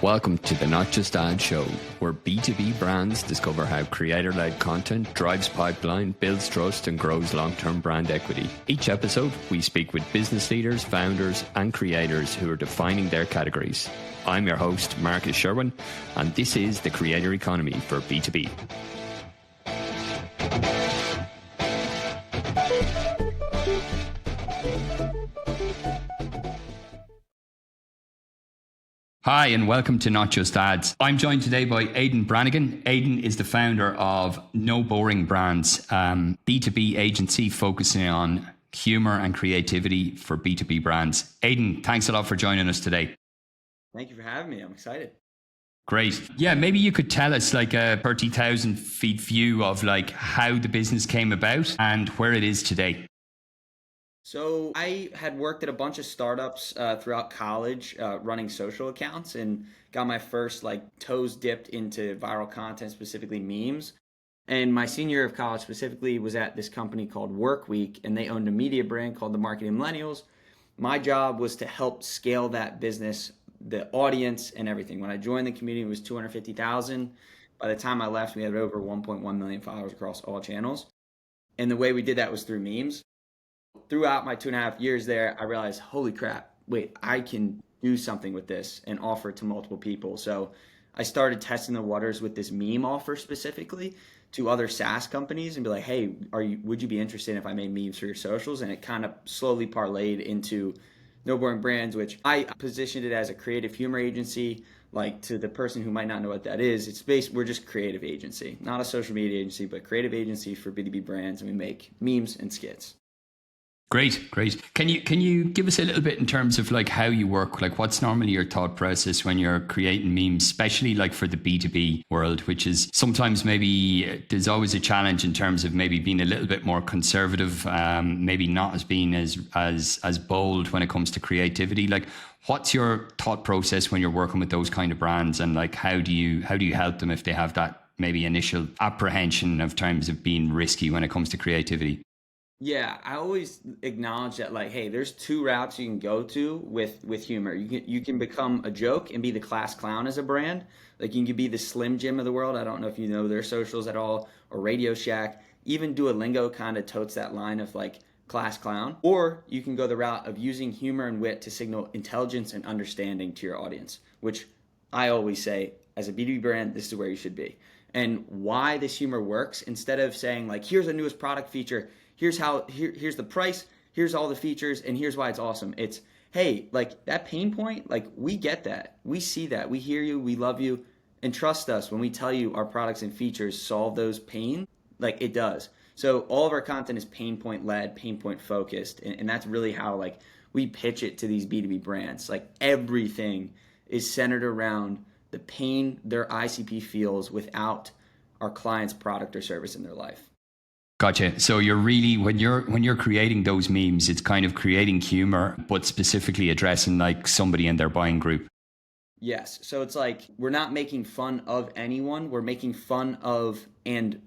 Welcome to the Not Just Ad Show, where B2B brands discover how creator-led content drives pipeline, builds trust, and grows long-term brand equity. Each episode, we speak with business leaders, founders, and creators who are defining their categories. I'm your host, Marcus Sherwin, and this is the Creator Economy for B2B. Hi, and welcome to Not Just Ads. I'm joined today by Aidan Brannigan. Aidan is the founder of No Boring Brands, B2B agency focusing on humor and creativity for B2B brands. Aidan, thanks a lot for joining us today. Thank you for having me. I'm excited. Great. Yeah, maybe you could tell us like a 30,000 feet view of like how the business came about and where it is today. So I had worked at a bunch of startups throughout college running social accounts and got my first toes dipped into viral content, specifically memes. And my senior year of college specifically was at this company called Workweek, and they owned a media brand called the Marketing Millennials. My job was to help scale that business, the audience and everything. When I joined the community, it was 250,000. By the time I left, we had over 1.1 million followers across all channels. And the way we did that was through memes. Throughout my 2.5 years there, I realized, holy crap, wait, I can do something with this and offer it to multiple people. So I started testing the waters with this meme offer specifically to other SaaS companies and be like, hey, would you be interested if I made memes for your socials? And it kind of slowly parlayed into No Boring Brands, which I positioned it as a creative humor agency. Like, to the person who might not know what that is, we're just creative agency, not a social media agency, but creative agency for B2B brands, and we make memes and skits. Great. Can you give us a little bit in terms of like how you work? Like, what's normally your thought process when you're creating memes, especially like for the B2B world, which is sometimes maybe there's always a challenge in terms of maybe being a little bit more conservative, maybe not as being as bold when it comes to creativity. Like, what's your thought process when you're working with those kind of brands, and like how do you help them if they have that maybe initial apprehension of terms of being risky when it comes to creativity? Yeah, I always acknowledge that, like, hey, there's two routes you can go to with humor. You can become a joke and be the class clown as a brand. Like, you can be the Slim Jim of the world. I don't know if you know their socials at all, or Radio Shack. Even Duolingo kind of totes that line of like class clown. Or you can go the route of using humor and wit to signal intelligence and understanding to your audience, which I always say, as a B2B brand, this is where you should be. And why this humor works, instead of saying like, here's the newest product feature, here's the price, here's all the features, and here's why it's awesome. It's, hey, like that pain point, like we get that. We see that. We hear you. We love you. And trust us when we tell you our products and features solve those pain, like it does. So all of our content is pain point led, pain point focused. And that's really how like we pitch it to these B2B brands. Like everything is centered around the pain their ICP feels without our client's product or service in their life. Gotcha. So you're really, when you're creating those memes, it's kind of creating humor, but specifically addressing like somebody in their buying group. Yes. So it's like, we're not making fun of anyone. We're making fun of and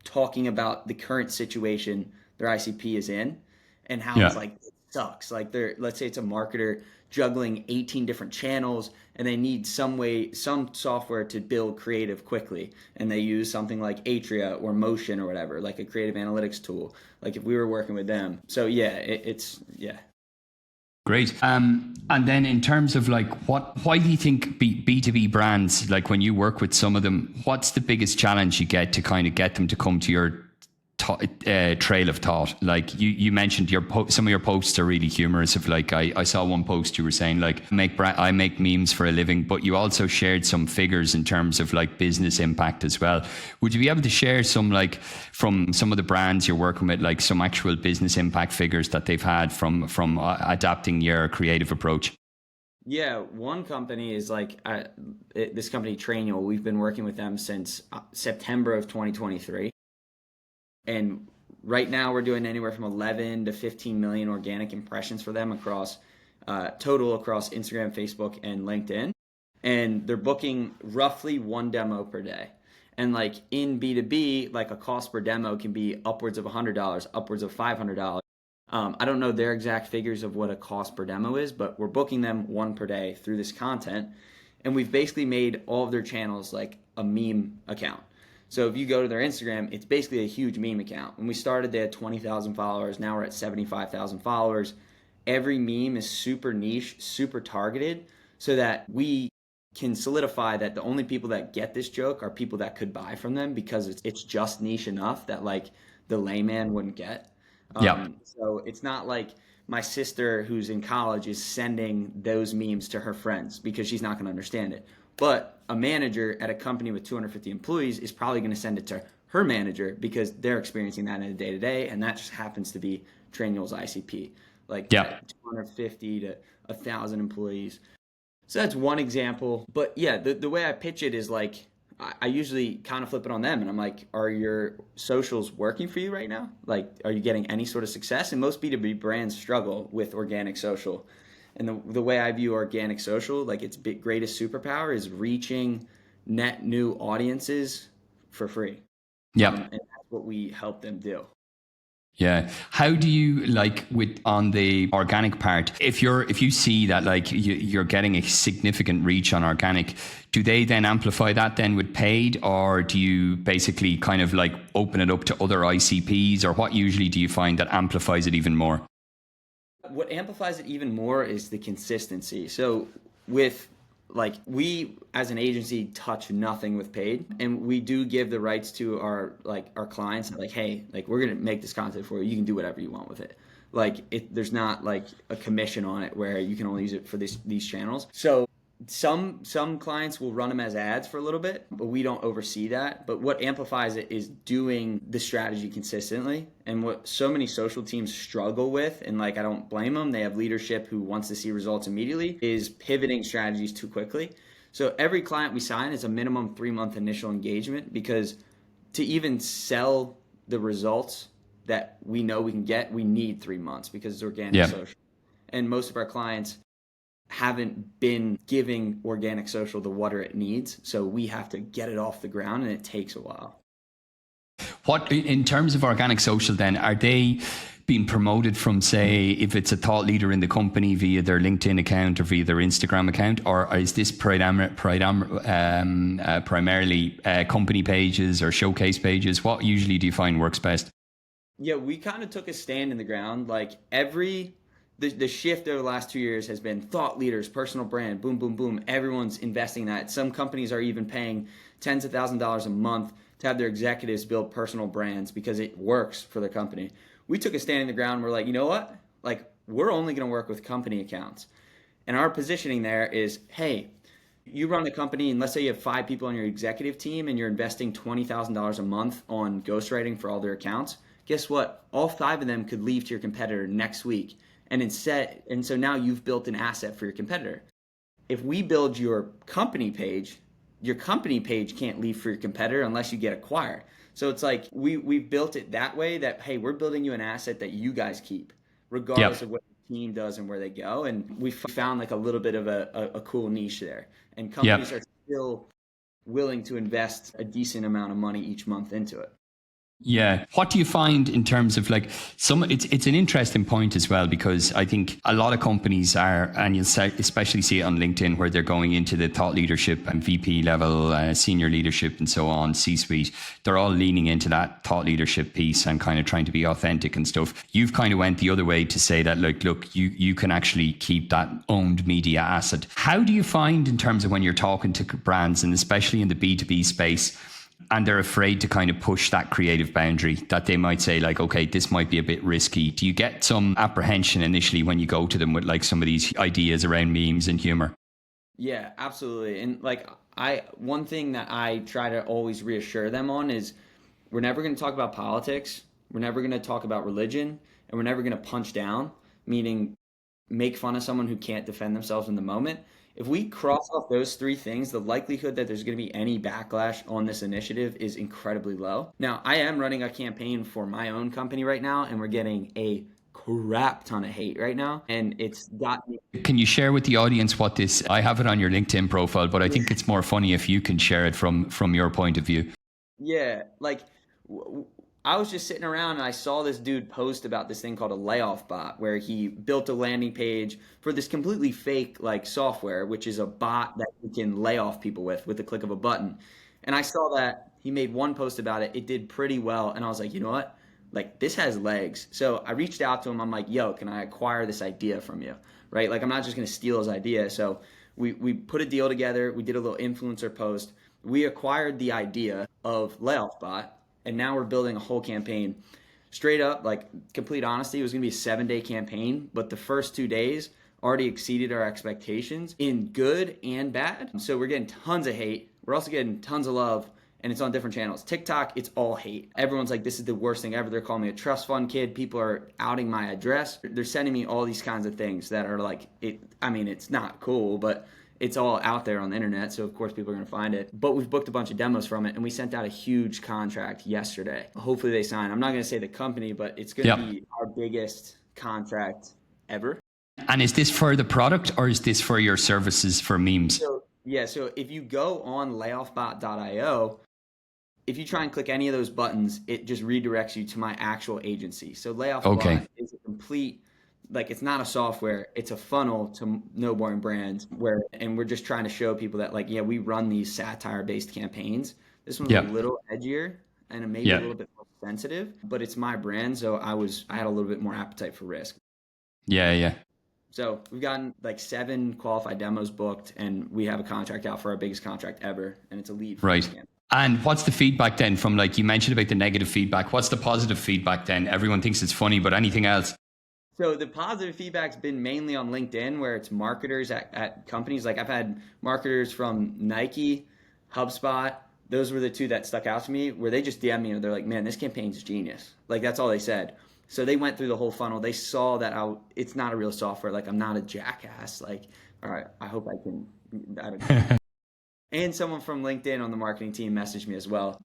talking about the current situation their ICP is in and how it's like, it sucks. Like let's say it's a marketer juggling 18 different channels and they need some software to build creative quickly. And they use something like Atria or Motion or whatever, like a creative analytics tool, like if we were working with them. So yeah, it's. Great. And then in terms of like, why do you think B2B brands, like when you work with some of them, what's the biggest challenge you get to kind of get them to come to your trail of thought? Like you mentioned some of your posts are really humorous. Of like, I saw one post you were saying like, I make memes for a living, but you also shared some figures in terms of like business impact as well. Would you be able to share some, like, from some of the brands you're working with, like some actual business impact figures that they've had from adapting your creative approach? Yeah, one company is like this company Trainual. We've been working with them since September of 2023. And right now we're doing anywhere from 11 to 15 million organic impressions for them across Instagram, Facebook, and LinkedIn. And they're booking roughly one demo per day. And like in B2B, like a cost per demo can be upwards of $100, upwards of $500. I don't know their exact figures of what a cost per demo is, but we're booking them one per day through this content. And we've basically made all of their channels like a meme account. So if you go to their Instagram, it's basically a huge meme account. When we started, they had 20,000 followers. Now we're at 75,000 followers. Every meme is super niche, super targeted, so that we can solidify that the only people that get this joke are people that could buy from them, because it's just niche enough that like the layman wouldn't get. Yeah. So it's not like my sister who's in college is sending those memes to her friends, because she's not going to understand it. But a manager at a company with 250 employees is probably going to send it to her manager, because they're experiencing that in a day-to-day, and that just happens to be Trainual's ICP, like 250 to 1,000 employees. So that's one example. But yeah, the way I pitch it is like, I usually kind of flip it on them, and I'm like, are your socials working for you right now? Like, are you getting any sort of success? And most B2B brands struggle with organic social. And the way I view organic social, like its greatest superpower is reaching net new audiences for free. Yeah. And that's what we help them do. Yeah. How do you like with on the organic part? If you see that like you're getting a significant reach on organic, do they then amplify that then with paid, or do you basically kind of like open it up to other ICPs, or what usually do you find that amplifies it even more? What amplifies it even more is the consistency. So with like, we as an agency touch nothing with paid, and we do give the rights to our clients, like, hey, like, we're gonna make this content for you, you can do whatever you want with it. Like, there's not like a commission on it where you can only use it for these channels. So some clients will run them as ads for a little bit, but we don't oversee that. But what amplifies it is doing the strategy consistently. And what so many social teams struggle with, and like, I don't blame them, they have leadership who wants to see results immediately, is pivoting strategies too quickly. So every client we sign is a minimum 3-month initial engagement, because to even sell the results that we know we can get, we need 3 months, because it's organic social. And most of our clients haven't been giving organic social the water it needs, so we have to get it off the ground, and it takes a while. What, in terms of organic social then, are they being promoted from, say, if it's a thought leader in the company via their LinkedIn account or via their Instagram account, or is this primarily company pages or showcase pages? What usually do you find works best? Yeah, we kind of took a stand in the ground. Like, the shift over the last 2 years has been thought leaders, personal brand, boom, boom, boom. Everyone's investing in that. Some companies are even paying tens of thousands of dollars a month to have their executives build personal brands, because it works for their company. We took a stand in the ground. We're like, you know what? Like, we're only going to work with company accounts. And our positioning there is, hey, you run the company, and let's say you have 5 people on your executive team, and you're investing $20,000 a month on ghostwriting for all their accounts. Guess what? All 5 of them could leave to your competitor next week. And so now you've built an asset for your competitor. If we build your company page can't leave for your competitor unless you get acquired. So it's like we've built it that way, that, hey, we're building you an asset that you guys keep, regardless of what the team does and where they go. And we found like a little bit of a cool niche there. And companies are still willing to invest a decent amount of money each month into it. Yeah. What do you find in terms of like it's an interesting point as well, because I think a lot of companies are, and you'll especially see it on LinkedIn, where they're going into the thought leadership and VP level, senior leadership and so on, C-suite. They're all leaning into that thought leadership piece and kind of trying to be authentic and stuff. You've kind of went the other way to say that, like, look, you can actually keep that owned media asset. How do you find in terms of when you're talking to brands, and especially in the B2B space, and they're afraid to kind of push that creative boundary, that they might say like, okay, this might be a bit risky? Do you get some apprehension initially when you go to them with like some of these ideas around memes and humor? Yeah, absolutely. And like, one thing that I try to always reassure them on is, we're never going to talk about politics. We're never going to talk about religion, and we're never going to punch down, meaning make fun of someone who can't defend themselves in the moment. If we cross off those 3 things, the likelihood that there's going to be any backlash on this initiative is incredibly low. Now, I am running a campaign for my own company right now, and we're getting a crap ton of hate right now, and it's got me. Can you share with the audience what this? I have it on your LinkedIn profile, but I think it's more funny if you can share it from your point of view. Yeah, like, I was just sitting around and I saw this dude post about this thing called a Layoff Bot, where he built a landing page for this completely fake like software, which is a bot that you can lay off people with the click of a button. And I saw that he made one post about it. It did pretty well, and I was like, you know what? Like this has legs. So I reached out to him. I'm like, yo, can I acquire this idea from you? Right? Like I'm not just gonna steal his idea. So we put a deal together. We did a little influencer post. We acquired the idea of Layoff Bot, and now we're building a whole campaign. Straight up, like complete honesty, it was gonna be a 7-day campaign, but the first 2 days already exceeded our expectations in good and bad. So we're getting tons of hate. We're also getting tons of love, and it's on different channels. TikTok, it's all hate. Everyone's like, this is the worst thing ever. They're calling me a trust fund kid. People are outing my address. They're sending me all these kinds of things that are like, it's not cool, but it's all out there on the internet, so of course people are going to find it. But we've booked a bunch of demos from it, and we sent out a huge contract yesterday. Hopefully they sign. I'm not going to say the company, but it's going to be our biggest contract ever. And is this for the product, or is this for your services for memes? So if you go on LayoffBot.io, if you try and click any of those buttons, it just redirects you to my actual agency. So LayoffBot is a complete, like, it's not a software, it's a funnel to no boring brands, and we're just trying to show people that, like, yeah, we run these satire based campaigns. This one's a little edgier and maybe a little bit more sensitive, but it's my brand, so I had a little bit more appetite for risk. So we've gotten like 7 qualified demos booked, and we have a contract out for our biggest contract ever, and it's a lead for this campaign. And what's the feedback then from, like, you mentioned about the negative feedback? What's the positive feedback then? Everyone thinks it's funny, but anything else? So the positive feedback's been mainly on LinkedIn, where it's marketers at companies. Like I've had marketers from Nike, HubSpot. Those were the 2 that stuck out to me, where they just DM me and they're like, man, this campaign's genius. Like that's all they said. So they went through the whole funnel. They saw that it's not a real software. Like I'm not a jackass. Like, all right, I hope I can. I don't know. And someone from LinkedIn on the marketing team messaged me as well.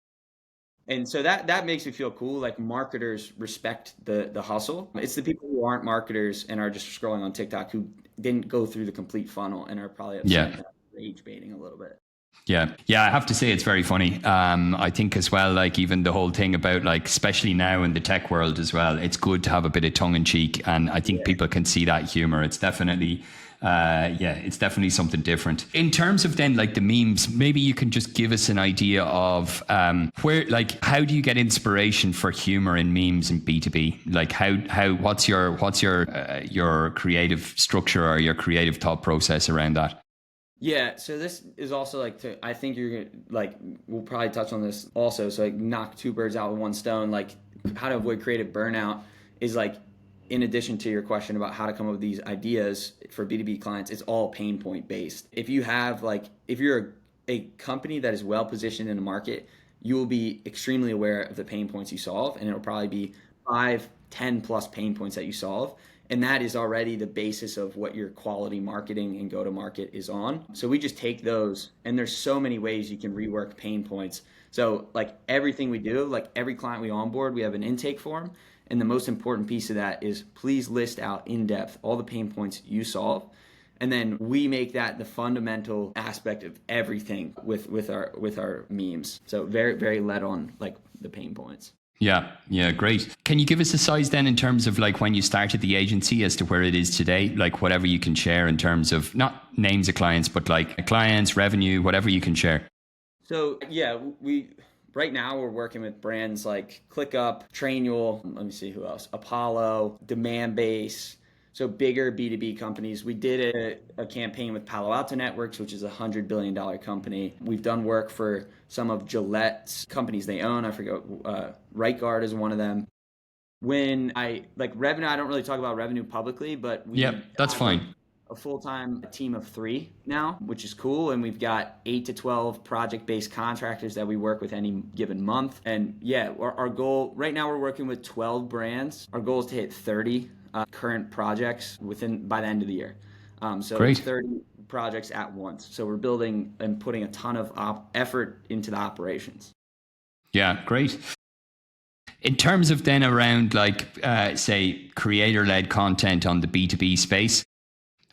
And so that makes me feel cool. Like marketers respect the hustle. It's the people who aren't marketers and are just scrolling on TikTok who didn't go through the complete funnel and are probably upset, rage baiting a little bit. Yeah, I have to say it's very funny. I think as well, like even the whole thing about, like, especially now in the tech world as well, it's good to have a bit of tongue in cheek, and I think people can see that humor. It's definitely it's definitely something different. In terms of then, like, the memes, maybe you can just give us an idea of where, like, how do you get inspiration for humor in memes in B2B? Like what's your creative structure or your creative thought process around that? Yeah, so this is also like, I think you're gonna, like, we'll probably touch on this also. So like knock 2 birds out with 1 stone. Like how to avoid creative burnout is, like, in addition to your question about how to come up with these ideas for B2B clients, it's all pain point based. If you're a company that is well positioned in the market, you will be extremely aware of the pain points you solve, and it'll probably be 5, 10 plus pain points that you solve. And that is already the basis of what your quality marketing and go-to-market is on. So we just take those, and there's so many ways you can rework pain points. So like everything we do, like every client we onboard, we have an intake form. And the most important piece of that is please list out in depth all the pain points you solve. And then we make that the fundamental aspect of everything with our memes. So very, very led on, like, the pain points. Yeah, great. Can you give us a size then in terms of, like, when you started the agency as to where it is today? Like whatever you can share in terms of not names of clients, but like clients, revenue, whatever you can share. So yeah, right now we're working with brands like ClickUp, Trainual, let me see who else, Apollo, Demandbase. So bigger B2B companies. We did a campaign with Palo Alto Networks, which is a $100 billion company. We've done work for some of Gillette's companies they own. I forget, Right Guard is one of them. When revenue, I don't really talk about revenue publicly, but that's fine. A full-time team of 3 now, which is cool. And we've got 8 to 12 project-based contractors that we work with any given month. And yeah, our goal, right now we're working with 12 brands. Our goal is to hit 30 current projects by the end of the year. So Great. 30 projects at once. So we're building and putting a ton of effort into the operations. Yeah, great. In terms of then around, like, say, creator-led content on the B2B space,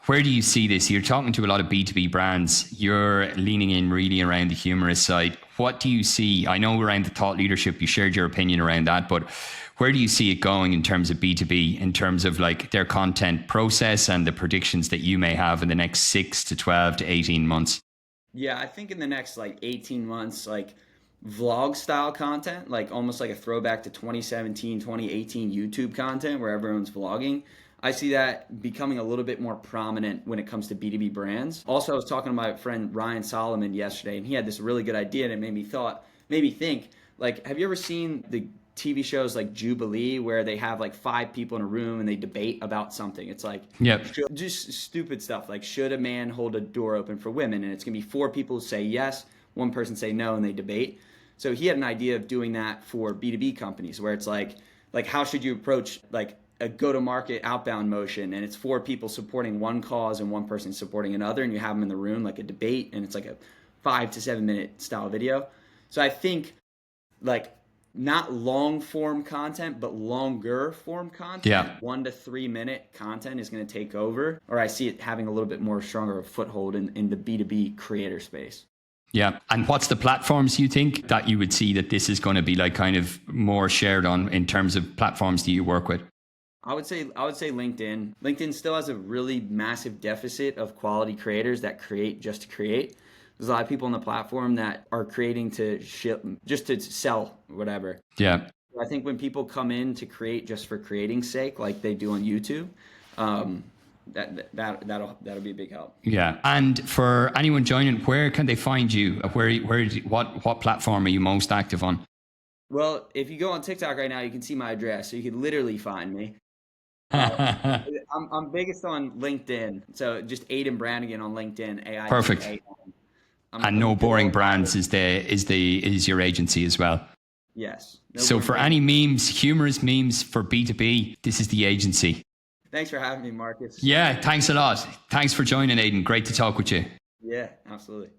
Where do you see this? You're talking to a lot of B2B brands. You're leaning in really around the humorous side. What do you see? I know around the thought leadership, you shared your opinion around that, but where do you see it going in terms of B2B, in terms of like their content process and the predictions that you may have in the next 6 to 12 to 18 months? Yeah, I think in the next like 18 months, like vlog style content, like almost like a throwback to 2017, 2018 YouTube content where everyone's vlogging. I see that becoming a little bit more prominent when it comes to B2B brands. Also, I was talking to my friend Ryan Solomon yesterday, and he had this really good idea, and it made me think, like, have you ever seen the TV shows like Jubilee where they have like 5 people in a room and they debate about something? It's like, Yep. just stupid stuff like, should a man hold a door open for women? And it's gonna be 4 people who say yes, 1 person say no, and they debate. So he had an idea of doing that for B2B companies where it's like how should you approach like a go-to-market outbound motion, and it's 4 people supporting one cause and 1 person supporting another, and you have them in the room like a debate, and it's like a 5 to 7 minute style video. So I think like not long form content, but longer form content. Yeah. 1 to 3 minute content is going to take over, or I see it having a little bit more stronger of a foothold in the B2B creator space. Yeah. And what's the platforms you think that you would see that this is going to be like kind of more shared on in terms of platforms that you work with? I would say LinkedIn. LinkedIn still has a really massive deficit of quality creators that create just to create. There's a lot of people on the platform that are creating to ship, just to sell whatever. Yeah. I think when people come in to create just for creating's sake, like they do on YouTube, that'll be a big help. Yeah. And for anyone joining, where can they find you? What platform are you most active on? Well, if you go on TikTok right now, you can see my address, so you can literally find me. I'm biggest on LinkedIn, so just Aidan Brannigan on LinkedIn. A-I-D-A-N. Perfect. And No Boring Brands is your agency as well. Yes. So for any memes, humorous memes for B2B, this is the agency. Thanks for having me, Marcus. Yeah, thanks a lot. Thanks for joining, Aidan. Great to talk with you. Yeah, absolutely.